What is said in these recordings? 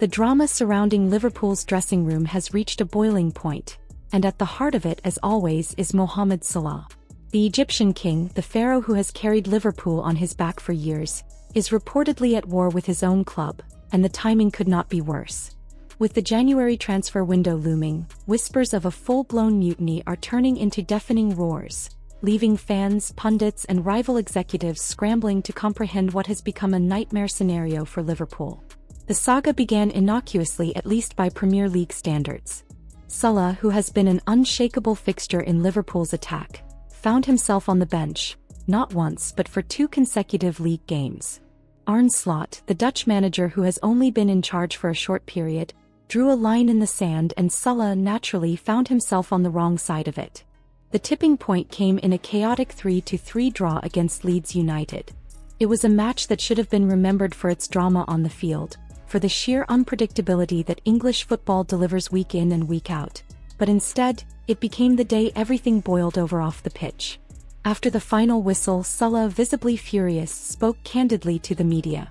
The drama surrounding Liverpool's dressing room has reached a boiling point, and at the heart of it, as always, is Mohamed Salah. The Egyptian king, the pharaoh who has carried Liverpool on his back for years, is reportedly at war with his own club, and the timing could not be worse. With the January transfer window looming, whispers of a full-blown mutiny are turning into deafening roars, leaving fans, pundits, and rival executives scrambling to comprehend what has become a nightmare scenario for Liverpool. The saga began innocuously, at least by Premier League standards. Salah, who has been an unshakable fixture in Liverpool's attack, found himself on the bench, not once but for 2 consecutive league games. Arne Slot, the Dutch manager who has only been in charge for a short period, drew a line in the sand, and Salah naturally found himself on the wrong side of it. The tipping point came in a chaotic 3-3 draw against Leeds United. It was a match that should have been remembered for its drama on the field, for the sheer unpredictability that English football delivers week in and week out, but instead, it became the day everything boiled over off the pitch. After the final whistle, Salah, visibly furious, spoke candidly to the media.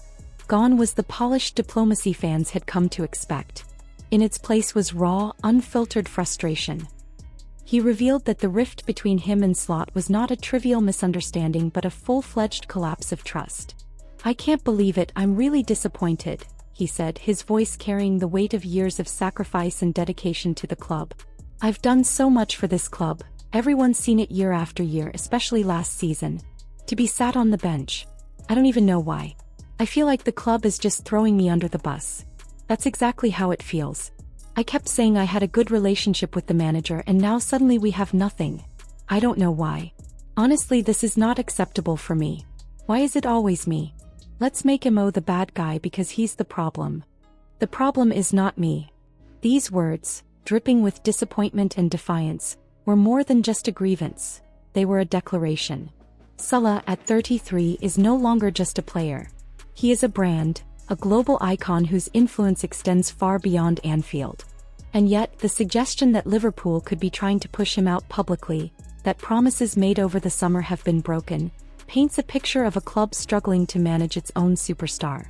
Gone was the polished diplomacy fans had come to expect. In its place was raw, unfiltered frustration. He revealed that the rift between him and Slot was not a trivial misunderstanding but a full-fledged collapse of trust. "I can't believe it, I'm really disappointed," he said, his voice carrying the weight of years of sacrifice and dedication to the club. "I've done so much for this club, everyone's seen it year after year, especially last season. To be sat on the bench, I don't even know why. I feel like the club is just throwing me under the bus. That's exactly how it feels. I kept saying I had a good relationship with the manager and now suddenly we have nothing. I don't know why. Honestly, this is not acceptable for me. Why is it always me? Let's make Mo the bad guy because he's the problem. The problem is not me." These words, dripping with disappointment and defiance, were more than just a grievance. They were a declaration. Salah, at 33, is no longer just a player. He is a brand, a global icon whose influence extends far beyond Anfield. And yet, the suggestion that Liverpool could be trying to push him out publicly, that promises made over the summer have been broken, paints a picture of a club struggling to manage its own superstar.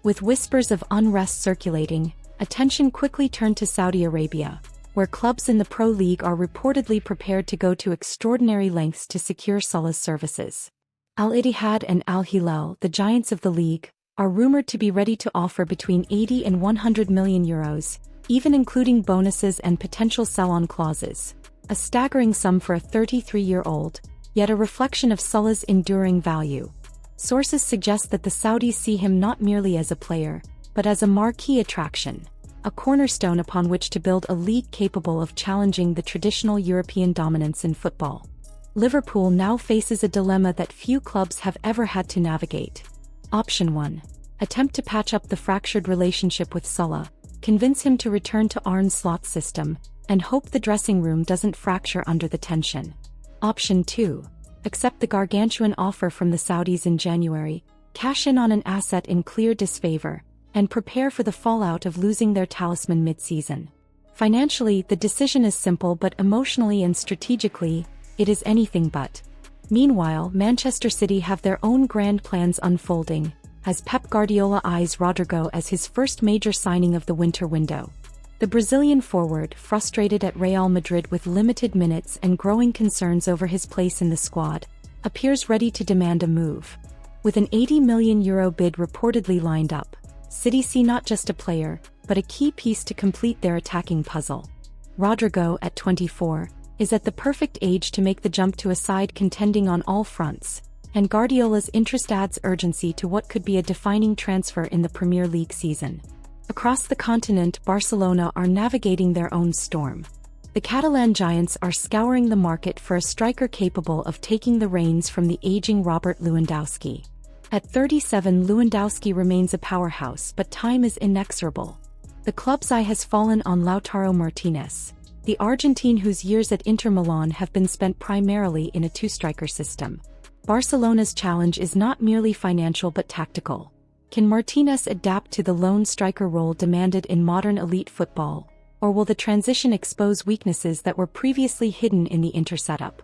With whispers of unrest circulating, attention quickly turned to Saudi Arabia, where clubs in the Pro League are reportedly prepared to go to extraordinary lengths to secure Salah's services. Al Ittihad and Al Hilal, the giants of the league, are rumored to be ready to offer between 80 and 100 million euros, even including bonuses and potential sell-on clauses. A staggering sum for a 33-year-old, yet a reflection of Salah's enduring value. Sources suggest that the Saudis see him not merely as a player, but as a marquee attraction, a cornerstone upon which to build a league capable of challenging the traditional European dominance in football. Liverpool now faces a dilemma that few clubs have ever had to navigate. Option 1. Attempt to patch up the fractured relationship with Salah, convince him to return to Arne Slot's system, and hope the dressing room doesn't fracture under the tension. Option 2. Accept the gargantuan offer from the Saudis in January, cash in on an asset in clear disfavor, and prepare for the fallout of losing their talisman mid-season. Financially, the decision is simple, but emotionally and strategically, it is anything but. Meanwhile, Manchester City have their own grand plans unfolding, as Pep Guardiola eyes Rodrigo as his first major signing of the winter window. The Brazilian forward, frustrated at Real Madrid with limited minutes and growing concerns over his place in the squad, appears ready to demand a move. With an €80 million bid reportedly lined up, City see not just a player, but a key piece to complete their attacking puzzle. Rodrigo, at 24, is at the perfect age to make the jump to a side contending on all fronts, and Guardiola's interest adds urgency to what could be a defining transfer in the Premier League season. Across the continent, Barcelona are navigating their own storm. The Catalan giants are scouring the market for a striker capable of taking the reins from the aging Robert Lewandowski. At 37, Lewandowski remains a powerhouse, but time is inexorable. The club's eye has fallen on Lautaro Martinez, the Argentine whose years at Inter Milan have been spent primarily in a two-striker system. Barcelona's challenge is not merely financial but tactical. Can Martinez adapt to the lone striker role demanded in modern elite football, or will the transition expose weaknesses that were previously hidden in the Inter setup?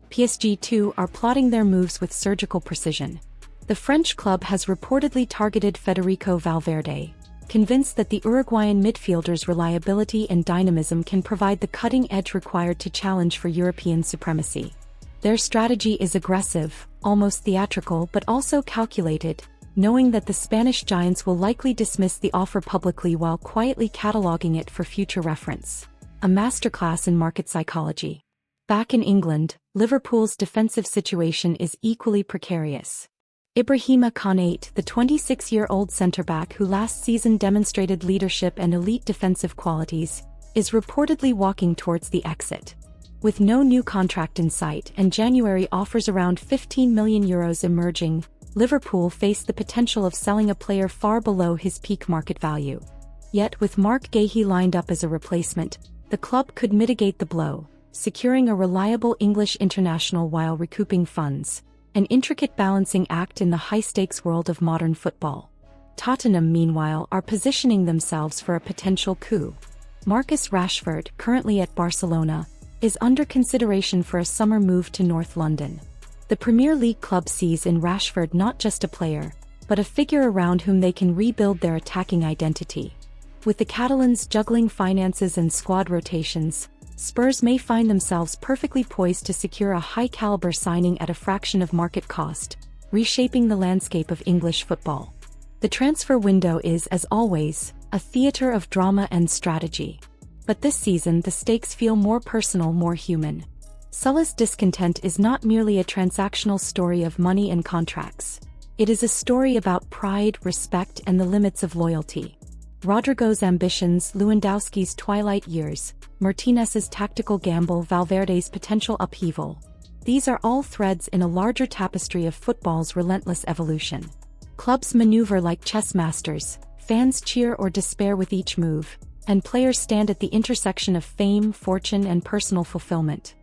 PSG too are plotting their moves with surgical precision. The French club has reportedly targeted Federico Valverde, convinced that the Uruguayan midfielder's reliability and dynamism can provide the cutting edge required to challenge for European supremacy. Their strategy is aggressive, almost theatrical, but also calculated, knowing that the Spanish giants will likely dismiss the offer publicly while quietly cataloging it for future reference. A masterclass in market psychology. Back in England, Liverpool's defensive situation is equally precarious. Ibrahima Konate, the 26-year-old centre-back who last season demonstrated leadership and elite defensive qualities, is reportedly walking towards the exit. With no new contract in sight and January offers around €15 million emerging, Liverpool face the potential of selling a player far below his peak market value. Yet with Mark Gahey lined up as a replacement, the club could mitigate the blow, securing a reliable English international while recouping funds. An intricate balancing act in the high-stakes world of modern football. Tottenham, meanwhile, are positioning themselves for a potential coup. Marcus Rashford, currently at Barcelona, is under consideration for a summer move to North London. The Premier League club sees in Rashford not just a player, but a figure around whom they can rebuild their attacking identity. With the Catalans juggling finances and squad rotations, Spurs may find themselves perfectly poised to secure a high-caliber signing at a fraction of market cost, reshaping the landscape of English football. The transfer window is, as always, a theatre of drama and strategy. But this season the stakes feel more personal, more human. Salah's discontent is not merely a transactional story of money and contracts. It is a story about pride, respect, and the limits of loyalty. Rodrigo's ambitions, Lewandowski's twilight years, Martinez's tactical gamble, Valverde's potential upheaval. These are all threads in a larger tapestry of football's relentless evolution. Clubs maneuver like chess masters, fans cheer or despair with each move, and players stand at the intersection of fame, fortune, and personal fulfillment.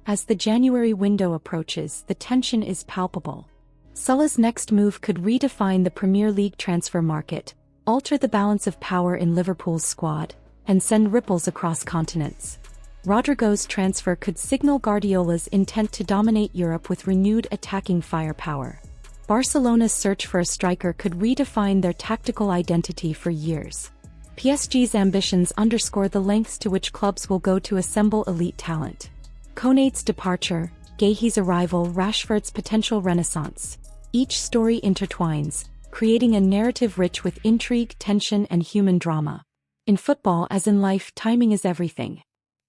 As the January window approaches, the tension is palpable. Salah's next move could redefine the Premier League transfer market, alter the balance of power in Liverpool's squad, and send ripples across continents. Rodrigo's transfer could signal Guardiola's intent to dominate Europe with renewed attacking firepower. Barcelona's search for a striker could redefine their tactical identity for years. PSG's ambitions underscore the lengths to which clubs will go to assemble elite talent. Konate's departure, Gahey's arrival, Rashford's potential renaissance. Each story intertwines, creating a narrative rich with intrigue, tension, and human drama. In football, as in life, timing is everything.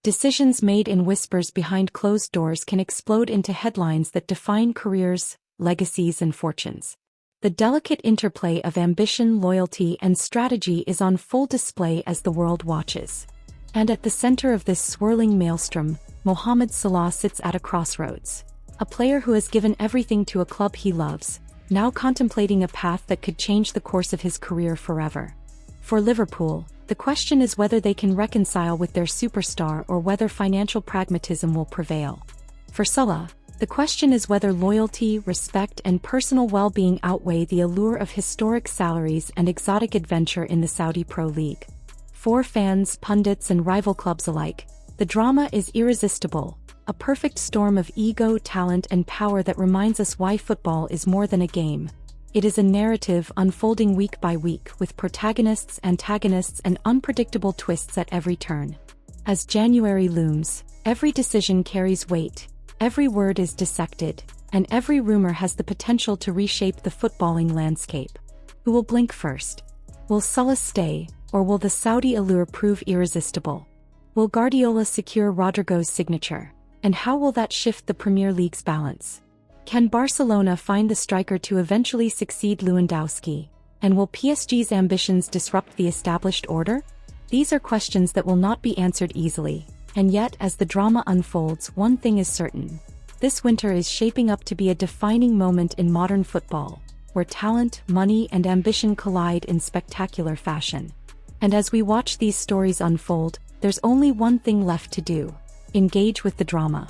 Decisions made in whispers behind closed doors can explode into headlines that define careers, legacies, and fortunes. The delicate interplay of ambition, loyalty, and strategy is on full display as the world watches. And at the center of this swirling maelstrom, Mohamed Salah sits at a crossroads. A player who has given everything to a club he loves, now contemplating a path that could change the course of his career forever. For Liverpool, the question is whether they can reconcile with their superstar or whether financial pragmatism will prevail. For Salah, the question is whether loyalty, respect, and personal well-being outweigh the allure of historic salaries and exotic adventure in the Saudi Pro League. For fans, pundits, and rival clubs alike, the drama is irresistible, a perfect storm of ego, talent, and power that reminds us why football is more than a game. It is a narrative unfolding week by week with protagonists, antagonists, and unpredictable twists at every turn. As January looms, every decision carries weight, every word is dissected, and every rumor has the potential to reshape the footballing landscape. Who will blink first? Will Salah stay, or will the Saudi allure prove irresistible? Will Guardiola secure Rodrigo's signature? And how will that shift the Premier League's balance? Can Barcelona find the striker to eventually succeed Lewandowski? And will PSG's ambitions disrupt the established order? These are questions that will not be answered easily, and yet as the drama unfolds, one thing is certain. This winter is shaping up to be a defining moment in modern football, where talent, money, and ambition collide in spectacular fashion. And as we watch these stories unfold, there's only one thing left to do: engage with the drama.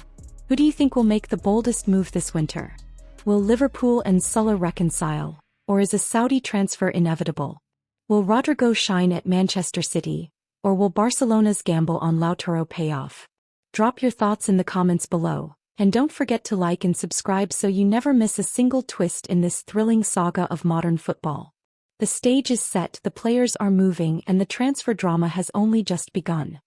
Who do you think will make the boldest move this winter? Will Liverpool and Salah reconcile, or is a Saudi transfer inevitable? Will Rodrigo shine at Manchester City, or will Barcelona's gamble on Lautaro pay off? Drop your thoughts in the comments below, and don't forget to like and subscribe so you never miss a single twist in this thrilling saga of modern football. The stage is set, the players are moving, and the transfer drama has only just begun.